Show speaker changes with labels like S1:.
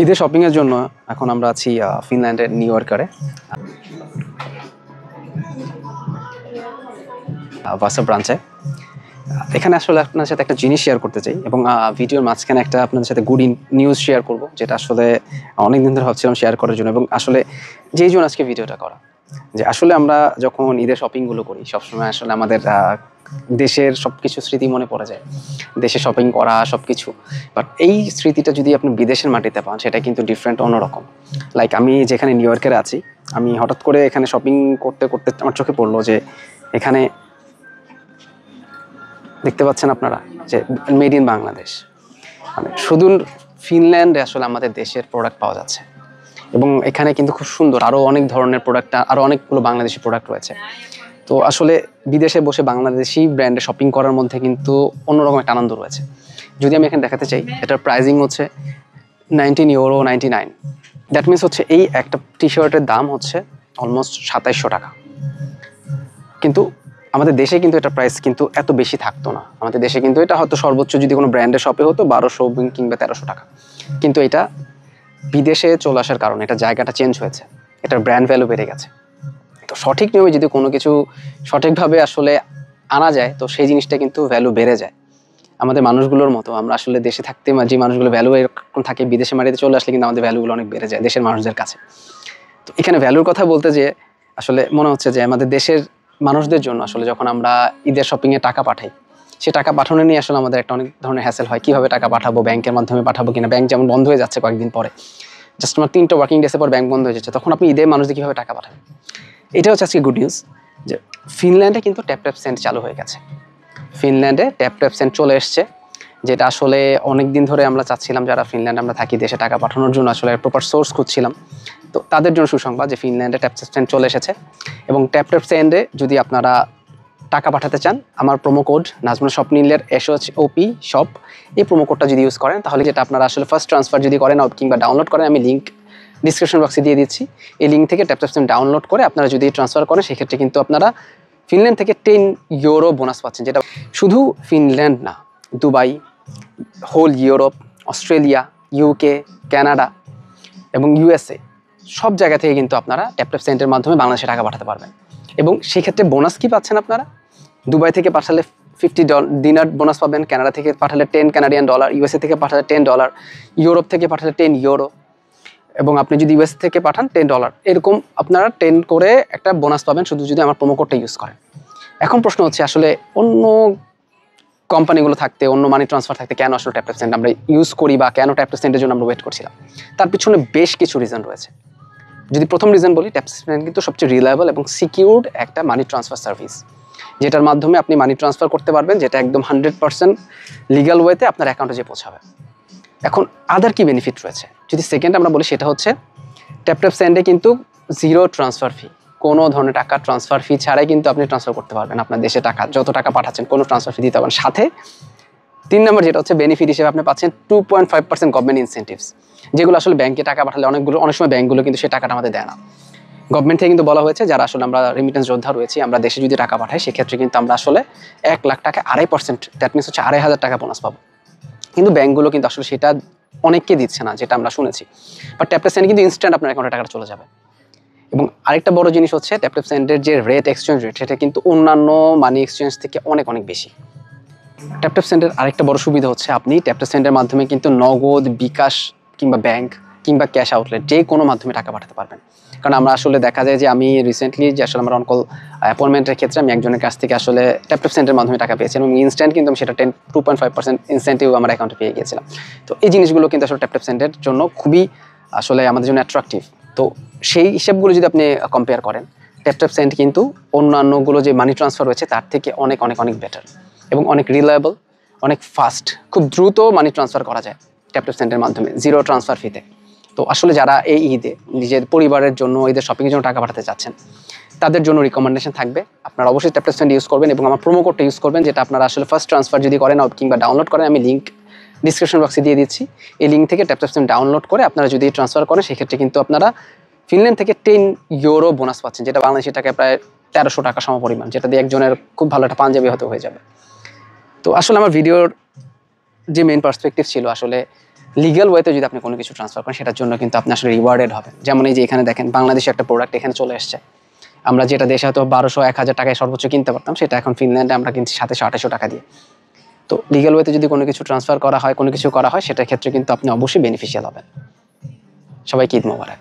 S1: ঈদের শপিংয়ের জন্য এখন আমরা আছি ফিনল্যান্ডের নিউ ইয়র্কারে ভাসা ব্রাঞ্চে। এখানে আসলে আপনার সাথে একটা জিনিস শেয়ার করতে চাই এবং ভিডিওর মাঝখানে একটা আপনাদের সাথে গুড নিউজ শেয়ার করব, যেটা আসলে অনেকদিন ধরে ভাবছিলাম শেয়ার করার জন্য, এবং আসলে যেই জন্য আজকে ভিডিওটা করা, যে আসলে আমরা যখন ঈদের শপিংগুলো করি সবসময় আসলে আমাদের দেশের সব কিছু স্মৃতি মনে পড়ে যায়, দেশে শপিং করা সব কিছু। বাট এই স্মৃতিটা যদি আপনি বিদেশের মাটিতে পান সেটা কিন্তু ডিফারেন্ট, অন্যরকম। লাইক আমি যেখানে নিউ ইয়র্কের আছি, আমি হঠাৎ করে এখানে শপিং করতে করতে আমার চোখে পড়লো যে এখানে দেখতে পাচ্ছেন আপনারা যে মেড ইন বাংলাদেশ, মানে শুধু ফিনল্যান্ডে আসলে আমাদের দেশের প্রোডাক্ট পাওয়া যাচ্ছে। এবং এখানে কিন্তু খুব সুন্দর আরও অনেক ধরনের প্রোডাক্ট, আরও অনেকগুলো বাংলাদেশি প্রোডাক্ট রয়েছে। তো আসলে বিদেশে বসে বাংলাদেশি ব্র্যান্ডে শপিং করার মধ্যে কিন্তু অন্যরকম একটা আনন্দ রয়েছে। যদি আমি এখানে দেখাতে চাই, এটার প্রাইজিং হচ্ছে €19.99। দ্যাট মিনস হচ্ছে এই একটা টি শার্টের দাম হচ্ছে অলমোস্ট €2700। কিন্তু আমাদের দেশে কিন্তু এটা প্রাইস কিন্তু এত বেশি থাকতো না। আমাদের দেশে কিন্তু এটা হয়তো সর্বোচ্চ যদি কোনো ব্র্যান্ডের শপে হতো 1200 কিংবা 1300 টাকা। কিন্তু এটা বিদেশে চলে আসার কারণে এটা জায়গাটা চেঞ্জ হয়েছে, এটার ব্র্যান্ড ভ্যালু বেড়ে গেছে। তো সঠিক নিয়মে যদি কোনো কিছু সঠিকভাবে আসলে আনা যায় তো সেই জিনিসটা কিন্তু ভ্যালু বেড়ে যায়। আমাদের মানুষগুলোর মতো আমরা আসলে দেশে থাকতে যে মানুষগুলো ভ্যালু এরকম থাকে, বিদেশে মাটিতে চলে আসলে কিন্তু আমাদের ভ্যালুগুলো অনেক বেড়ে যায় দেশের মানুষদের কাছে। তো এখানে ভ্যালুর কথা বলতে যে আসলে মনে হচ্ছে যে আমাদের দেশের মানুষদের জন্য আসলে যখন আমরা ঈদের শপিংয়ে টাকা পাঠাই, সে টাকা পাঠানো নিয়ে আসলে আমাদের একটা অনেক ধরনের হ্যাসেল হয়। কীভাবে টাকা পাঠাবো, ব্যাংকের মাধ্যমে পাঠাবো কিনা, ব্যাংক যেমন বন্ধ হয়ে যাচ্ছে কয়েকদিন পরে, জাস্ট আমার 3টা ওয়ার্কিং ডেসের পর ব্যাংক বন্ধ হয়ে যাচ্ছে, তখন আপনি ঈদের মানুষদের কীভাবে টাকা পাঠাবেন। এটা হচ্ছে আজকে গুড নিউজ যে ফিনল্যান্ডে কিন্তু ট্যাপ ট্যাপ সেন্ড চালু হয়ে গেছে। ফিনল্যান্ডে ট্যাপ ট্যাপ সেন্ড চলে এসছে, যেটা আসলে অনেক দিন ধরে আমরা চাচ্ছিলাম, যারা ফিনল্যান্ডে আমরা থাকি দেশে টাকা পাঠানোর জন্য আসলে প্রপার সোর্স খুঁজছিলাম। তো তাদের জন্য সুসংবাদ যে ফিনল্যান্ডে ট্যাপ ট্যাপ সেন্ড চলে এসেছে। এবং ট্যাপ ট্যাপ সেন্ডে যদি আপনারা টাকা পাঠাতে চান, আমার প্রোমো কোড নাজমুল স্বপ্নিলের SHOP শপ, এই প্রোমো কোডটা যদি ইউজ করেন তাহলে যেটা আপনারা আসলে ফার্স্ট ট্রান্সফার যদি করেন কিংবা ডাউনলোড করেন, আমি লিঙ্ক ডিসক্রিপশন বক্সে দিয়ে দিচ্ছি। এই লিঙ্ক থেকে ট্যাপ ট্যাপ সেন্ড ডাউনলোড করে আপনারা যদি ট্রান্সফার করেন সেক্ষেত্রে কিন্তু আপনারা ফিনল্যান্ড থেকে €10 বোনাস পাচ্ছেন। যেটা শুধু ফিনল্যান্ড না, Dubai, whole Europe, Australia, UK, Canada এবং USA সব জায়গা থেকে কিন্তু আপনারা ট্যাপ ট্যাপ সেন্ডের মাধ্যমে বাংলাদেশে টাকা পাঠাতে পারবেন। এবং সেক্ষেত্রে বোনাস কি পাচ্ছেন আপনারা? দুবাই থেকে পাঠালে $50 বোনাস পাবেন, কানাডা থেকে পাঠালে $10 USA থেকে পাঠালে $10, ইউরোপ থেকে পাঠালে €10, এবং আপনি যদি US থেকে পাঠান $10, এরকম আপনারা 10 করে একটা বোনাস পাবেন শুধু যদি আমার প্রোমো কোডটা ইউজ করেন। এখন প্রশ্ন হচ্ছে আসলে অন্য কোম্পানিগুলো থাকতে, অন্য মানি ট্রান্সফার থাকতে কেন আসলে ট্যাপ ট্যাপ সেন্ড আমরা ইউজ করি, বা কেন ট্যাপ ট্যাপ সেন্ডের জন্য আমরা ওয়েট করছিলাম? তার পিছনে বেশ কিছু রিজন রয়েছে। যদি প্রথম রিজন বলি, ট্যাপ ট্যাপ সেন্ড কিন্তু সবচেয়ে রিলায়েবল এবং সিকিউরড একটা মানি ট্রান্সফার সার্ভিস, যেটার মাধ্যমে আপনি মানি ট্রান্সফার করতে পারবেন, যেটা একদম 100% লিগ্যাল ওয়েতে আপনার অ্যাকাউন্টে যে পৌঁছাবে। এখন আদার কি বেনিফিট রয়েছে যদি সেকেন্ড আমরা বলি, সেটা হচ্ছে ট্যাপ ট্যাপ সেন্ডে কিন্তু জিরো ট্রান্সফার ফি, কোনো ধরনের টাকা ট্রান্সফার ফি ছাড়াই কিন্তু আপনি ট্রান্সফার করতে পারবেন আপনার দেশে টাকা, যত টাকা পাঠাচ্ছেন কোনো ট্রান্সফার ফি দিতে পারবেন। সাথে 3 নম্বর যেটা হচ্ছে বেনিফিট হিসেবে আপনি পাচ্ছেন 2.5% গভর্নমেন্ট ইনসেন্টিভস, যেগুলো আসলে ব্যাংকে টাকা পাঠালে অনেক সময় ব্যাংকগুলো কিন্তু সেই টাকাটা আমাদের দেয় না। গভর্নমেন্ট থেকে কিন্তু বলা হয়েছে যারা আসলে আমরা রেমিটেন্স যোদ্ধা রয়েছি, আমরা দেশে যদি টাকা পাঠাই সেক্ষেত্রে কিন্তু আমরা আসলে 1 লাখ টাকা 2.5%, দ্যাট মিনস হচ্ছে 2,500 টাকা বোনাস পাবো। কিন্তু ব্যাংকগুলো কিন্তু আসলে সেটা অনেককে দিচ্ছে না, যেটা আমরা শুনেছি। বাট ট্যাপ ট্যাপ সেন্ডে কিন্তু ইনস্ট্যান্ট আপনার অ্যাকাউন্টে টাকাটা চলে যাবে। এবং আরেকটা বড় জিনিস হচ্ছে ট্যাপ ট্যাপ সেন্ডের যে এক্সচেঞ্জ রেট, সেটা কিন্তু অন্যান্য মানি এক্সচেঞ্জ থেকে অনেক অনেক বেশি। ট্যাপ ট্যাপ সেন্ডের আরেকটা বড় সুবিধা হচ্ছে আপনি ট্যাপ ট্যাপ সেন্ডের মাধ্যমে কিন্তু নগদ, বিকাশ কিংবা ব্যাংক কিংবা ক্যাশ আউটলেট যে কোনো মাধ্যমে টাকা পাঠাতে পারবেন। কারণ আমরা আসলে দেখা যায় যে আমি রিসেন্টলি যে আসলে আমার অনকল অ্যাপয়েন্টমেন্টের ক্ষেত্রে আমি একজনের কাছ থেকে আসলে ট্যাপ ট্যাপ সেন্ডের মাধ্যমে টাকা পেয়েছি এবং ইনস্ট্যান্ট কিন্তু আমি সেটা 2.5% ইনসেন্টিভ আমার অ্যাকাউন্টে পেয়ে গিয়েছিলাম। তো এই জিনিসগুলো কিন্তু আসলে ট্যাপ ট্যাপ সেন্ডের জন্য খুবই আসলে আমাদের জন্য অ্যাট্রাকটিভ। তো সেই হিসাবগুলো যদি আপনি কম্পেয়ার করেন, ট্যাপ ট্যাপ সেন্ড কিন্তু অন্যান্যগুলো যে মানি ট্রান্সফার রয়েছে তার থেকে অনেক অনেক অনেক বেটার এবং অনেক রিলায়েবল, অনেক ফাস্ট, খুব দ্রুত মানি ট্রান্সফার করা যায় ট্যাপ ট্যাপ সেন্ডের মাধ্যমে জিরো ট্রান্সফার ফিতে। তো আসলে যারা এই ঈদে নিজের পরিবারের জন্য, ঈদের শপিংয়ের জন্য টাকা পাঠাতে চাচ্ছেন, তাদের জন্য রিকমেন্ডেশন থাকবে আপনারা অবশ্যই ট্যাপ ট্যাপ সেন্ড ইউজ করবেন এবং আমার প্রোমো কোডটা ইউজ করবেন, যেটা আপনারা আসলে ফার্স্ট ট্রান্সফার যদি করেন কিংবা ডাউনলোড করেন, আমি লিঙ্ক ডিসক্রিপশন বক্সে দিয়ে দিচ্ছি। এই লিঙ্ক থেকে ট্যাপ ট্যাপ সেন্ড ডাউনলোড করে আপনারা যদি ট্রান্সফার করেন সেক্ষেত্রে কিন্তু আপনারা ফিনল্যান্ড থেকে €10 বোনাস পাচ্ছেন, যেটা বাংলাদেশি টাকায় প্রায় 1300 টাকা সমপরিমাণ, যেটা দিয়ে একজনের খুব ভালো একটা পাঞ্জাবি হতে হয়ে যাবে। তো আসলে আমার ভিডিওর যে মেইন পার্সপেক্টিভ ছিল আসলে লিগ্যাল ওয়েতে যদি আপনি কোনো কিছু ট্রান্সফার করেন সেটার জন্য কিন্তু আপনি আসলে রিওয়ার্ডেড হবেন। যেমন এই যে এখানে দেখেন বাংলাদেশে একটা প্রোডাক্ট এখানে চলে এসছে, আমরা যেটা দেশে হয়তো 1200-1000 টাকায় সর্বোচ্চ কিনতে পারতাম, সেটা এখন ফিনল্যান্ডে আমরা কিনছি 700-800 টাকা দিয়ে। তো লিগ্যাল ওয়েতে যদি কোনো কিছু ট্রান্সফার করা হয়, কোনো কিছু করা হয়, সেটার ক্ষেত্রে কিন্তু আপনি অবশ্যই বেনিফিশিয়াল হবেন। সবাইকে ঈদ মোবারক।